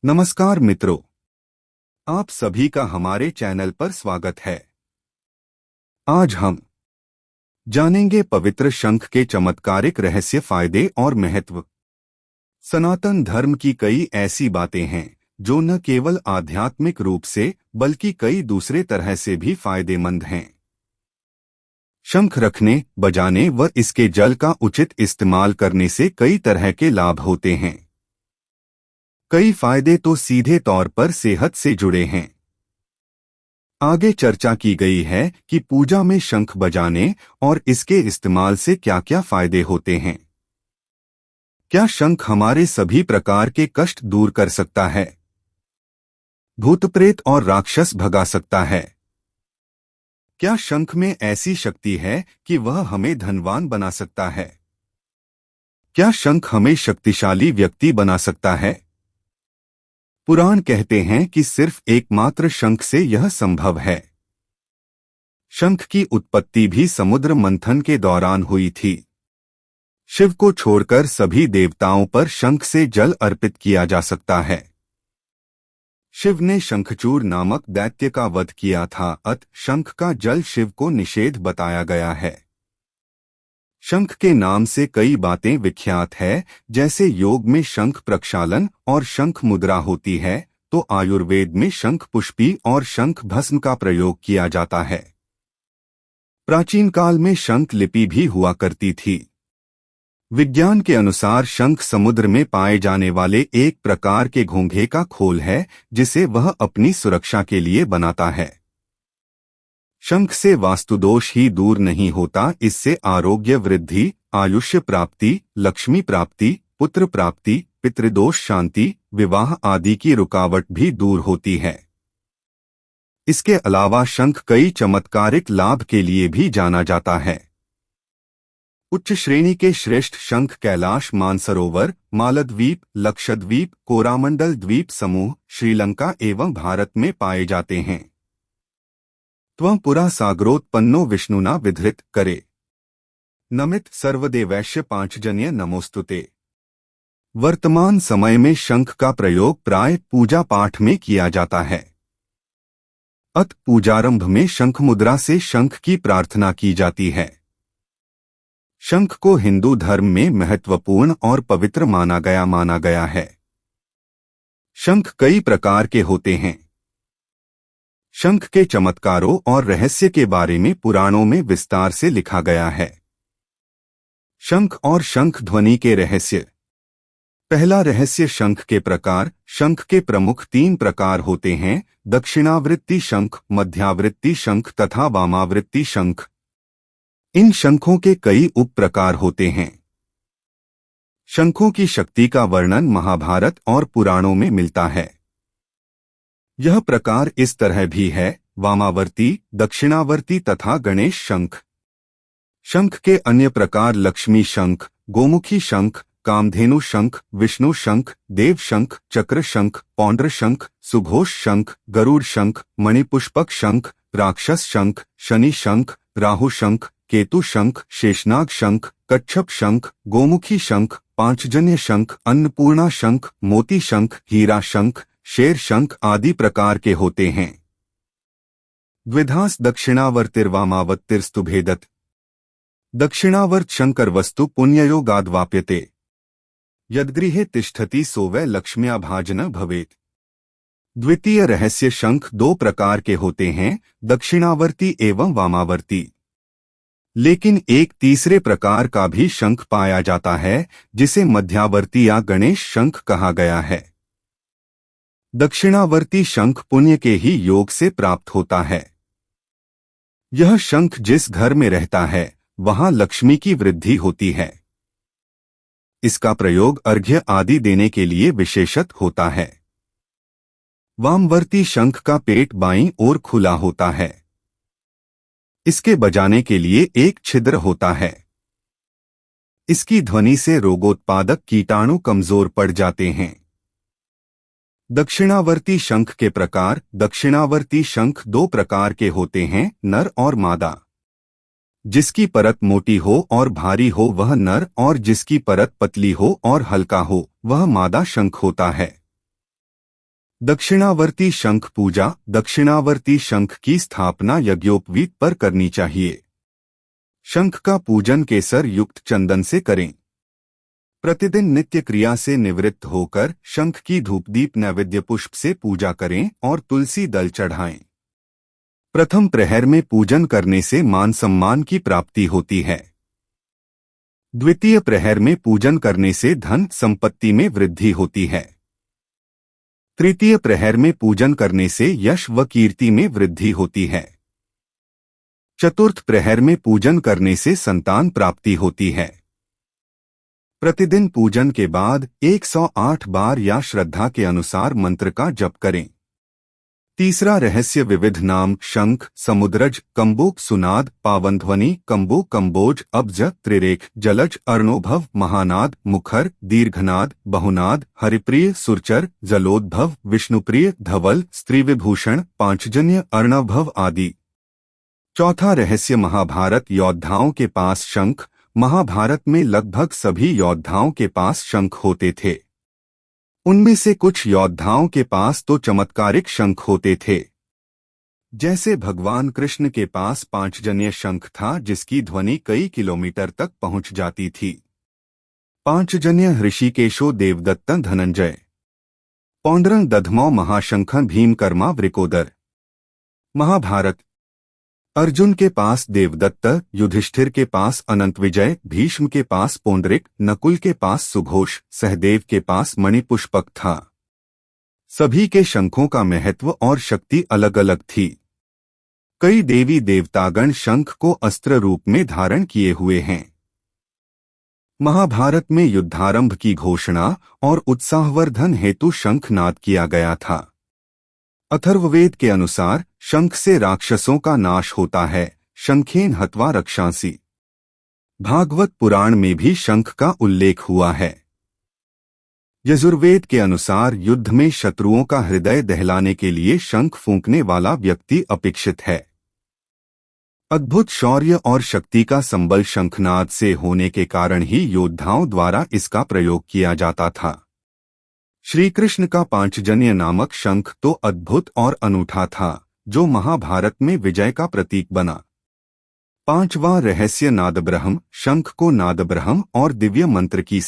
नमस्कार मित्रों, आप सभी का हमारे चैनल पर स्वागत है। आज हम जानेंगे पवित्र शंख के चमत्कारिक रहस्य, फायदे और महत्व। सनातन धर्म की कई ऐसी बातें हैं जो न केवल आध्यात्मिक रूप से बल्कि कई दूसरे तरह से भी फायदेमंद हैं। शंख रखने, बजाने व इसके जल का उचित इस्तेमाल करने से कई तरह के लाभ होते हैं। कई फायदे तो सीधे तौर पर सेहत से जुड़े हैं। आगे चर्चा की गई है कि पूजा में शंख बजाने और इसके इस्तेमाल से क्या-क्या फायदे होते हैं। क्या शंख हमारे सभी प्रकार के कष्ट दूर कर सकता है? भूत प्रेत और राक्षस भगा सकता है? क्या शंख में ऐसी शक्ति है कि वह हमें धनवान बना सकता है? क्या शंख हमें शक्तिशाली व्यक्ति बना सकता है? पुराण कहते हैं कि सिर्फ एकमात्र शंख से यह संभव है। शंख की उत्पत्ति भी समुद्र मंथन के दौरान हुई थी। शिव को छोड़कर सभी देवताओं पर शंख से जल अर्पित किया जा सकता है। शिव ने शंखचूर नामक दैत्य का वध किया था, अत शंख का जल शिव को निषेध बताया गया है। शंख के नाम से कई बातें विख्यात है, जैसे योग में शंख प्रक्षालन और शंख मुद्रा होती है, तो आयुर्वेद में शंख पुष्पी और शंख भस्म का प्रयोग किया जाता है। प्राचीन काल में शंख लिपि भी हुआ करती थी। विज्ञान के अनुसार शंख समुद्र में पाए जाने वाले एक प्रकार के घोंघे का खोल है, जिसे वह अपनी सुरक्षा के लिए बनाता है। शंख से वास्तुदोष ही दूर नहीं होता, इससे आरोग्य वृद्धि, आयुष्य प्राप्ति, लक्ष्मी प्राप्ति, पुत्र प्राप्ति, पितृदोष शांति, विवाह आदि की रुकावट भी दूर होती है। इसके अलावा शंख कई चमत्कारिक लाभ के लिए भी जाना जाता है। उच्च श्रेणी के श्रेष्ठ शंख कैलाश मानसरोवर, मालद्वीप, लक्षद्वीप, कोरामंडल द्वीप समूह, श्रीलंका एवं भारत में पाए जाते हैं। त्वं पुरा सागरोत्पन्नो विष्णुना विधृत करे। नमित सर्वदेवैश्य पांचजन्य नमोस्तुते। वर्तमान समय में शंख का प्रयोग प्राय पूजा पाठ में किया जाता है। अत पूजारंभ में शंख मुद्रा से शंख की प्रार्थना की जाती है। शंख को हिंदू धर्म में महत्वपूर्ण और पवित्र माना गया है। शंख कई प्रकार के होते हैं। शंख के चमत्कारों और रहस्य के बारे में पुराणों में विस्तार से लिखा गया है। शंख और शंख ध्वनि के रहस्य। पहला रहस्य, शंख के प्रकार। शंख के प्रमुख 3 प्रकार होते हैं: दक्षिणावृत्ति शंख, मध्यावृत्ति शंख तथा वामावृत्ति शंख। इन शंखों के कई उप प्रकार होते हैं। शंखों की शक्ति का वर्णन महाभारत और पुराणों में मिलता है। यह प्रकार इस तरह भी है: वामावर्ती, दक्षिणावर्ती तथा गणेश शंख। शंख के अन्य प्रकार लक्ष्मी शंख, गोमुखी शंख, कामधेनु शंख, विष्णु शंख, देव शंख, चक्र शंख, पौंड्र शंख, सुघोष शंख, गरुड़ शंख, मणिपुष्पक शंख, राक्षस शंख, शनि शंख, राहु शंख, केतु शंख, शेषनाग शंख, कच्छप शंख, गोमुखी शंख, पांचजन्य शंख, अन्नपूर्णा शंख, मोती शंख, हीरा शंख, शेर शंख आदि प्रकार के होते हैं। द्विधांस दक्षिणावर्तिर्वामावर्तिर्स्तुभेदत। दक्षिणावर्त शंकर वस्तु पुण्ययोगाद्वाप्यते। यद्गृहे तिष्ठति सो वै लक्ष्म्या भाजन भवेत्। द्वितीय रहस्य, शंख 2 प्रकार के होते हैं, दक्षिणावर्ती एवं वामावर्ती। लेकिन एक तीसरे प्रकार का भी शंख पाया जाता है, जिसे मध्यावर्ती या गणेश शंख कहा गया है। दक्षिणावर्ती शंख पुण्य के ही योग से प्राप्त होता है। यह शंख जिस घर में रहता है, वहां लक्ष्मी की वृद्धि होती है। इसका प्रयोग अर्घ्य आदि देने के लिए विशेषत होता है। वामवर्ती शंख का पेट बाईं ओर खुला होता है। इसके बजाने के लिए एक छिद्र होता है। इसकी ध्वनि से रोगोत्पादक कीटाणु कमजोर पड़ जाते हैं। दक्षिणावर्ती शंख के प्रकार। दक्षिणावर्ती शंख 2 प्रकार के होते हैं, नर और मादा। जिसकी परत मोटी हो और भारी हो वह नर, और जिसकी परत पतली हो और हल्का हो वह मादा शंख होता है। दक्षिणावर्ती शंख पूजा। दक्षिणावर्ती शंख की स्थापना यज्ञोपवीत पर करनी चाहिए। शंख का पूजन केसर युक्त चंदन से करें। प्रतिदिन नित्य क्रिया से निवृत्त होकर शंख की धूपदीप नैवेद्य पुष्प से पूजा करें और तुलसी दल चढ़ाएं। प्रथम प्रहर में पूजन करने से मान सम्मान की प्राप्ति होती है। द्वितीय प्रहर में पूजन करने से धन संपत्ति में वृद्धि होती है। तृतीय प्रहर में पूजन करने से यश व कीर्ति में वृद्धि होती है। चतुर्थ प्रहर में पूजन करने से संतान प्राप्ति होती है। प्रतिदिन पूजन के बाद 108 बार या श्रद्धा के अनुसार मंत्र का जप करें। तीसरा रहस्य विविध नाम शंख, समुद्रज, कंबोक, सुनाद, पावनध्वनि, कंबो, कंबोज, अब्ज, त्रिरेख, जलज, अर्णोभव, महानाद, मुखर, दीर्घनाद, बहुनाद, हरिप्रिय, सुरचर, जलोद्भव, विष्णुप्रिय, धवल, स्त्रीविभूषण, पांचजन्य, अर्णवभव आदि। चौथा रहस्य महाभारत योद्धाओं के पास शंख। महाभारत में लगभग सभी योद्धाओं के पास शंख होते थे। उनमें से कुछ योद्धाओं के पास तो चमत्कारिक शंख होते थे। जैसे भगवान कृष्ण के पास पांचजन्य शंख था जिसकी ध्वनि कई किलोमीटर तक पहुंच जाती थी। पांचजन्य ऋषिकेशो देवदत्त धनंजय, पौंड्रंग दधमौ महाशंखन भीमकर्मा वृकोदर। महाभारत। अर्जुन के पास देवदत्त, युधिष्ठिर के पास अनंत विजय, भीष्म के पास पौंडरिक, नकुल के पास सुघोष, सहदेव के पास मणिपुष्पक था। सभी के शंखों का महत्व और शक्ति अलग अलग थी। कई देवी देवतागण शंख को अस्त्र रूप में धारण किए हुए हैं। महाभारत में युद्धारंभ की घोषणा और उत्साहवर्धन हेतु शंखनाद किया गया था। अथर्ववेद के अनुसार शंख से राक्षसों का नाश होता है। शंखेन हत्वा रक्षांसि। भागवत पुराण में भी शंख का उल्लेख हुआ है। यजुर्वेद के अनुसार युद्ध में शत्रुओं का हृदय दहलाने के लिए शंख फूंकने वाला व्यक्ति अपेक्षित है। अद्भुत शौर्य और शक्ति का संबल शंखनाद से होने के कारण ही योद्धाओं द्वारा इसका प्रयोग किया जाता था। श्री कृष्ण का पांचजन्य नामक शंख तो अद्भुत और अनूठा था, जो महाभारत में विजय का प्रतीक बना। पांचवां रहस्य नादब्रह्म। शंख को नादब्रह्म और दिव्य मंत्र की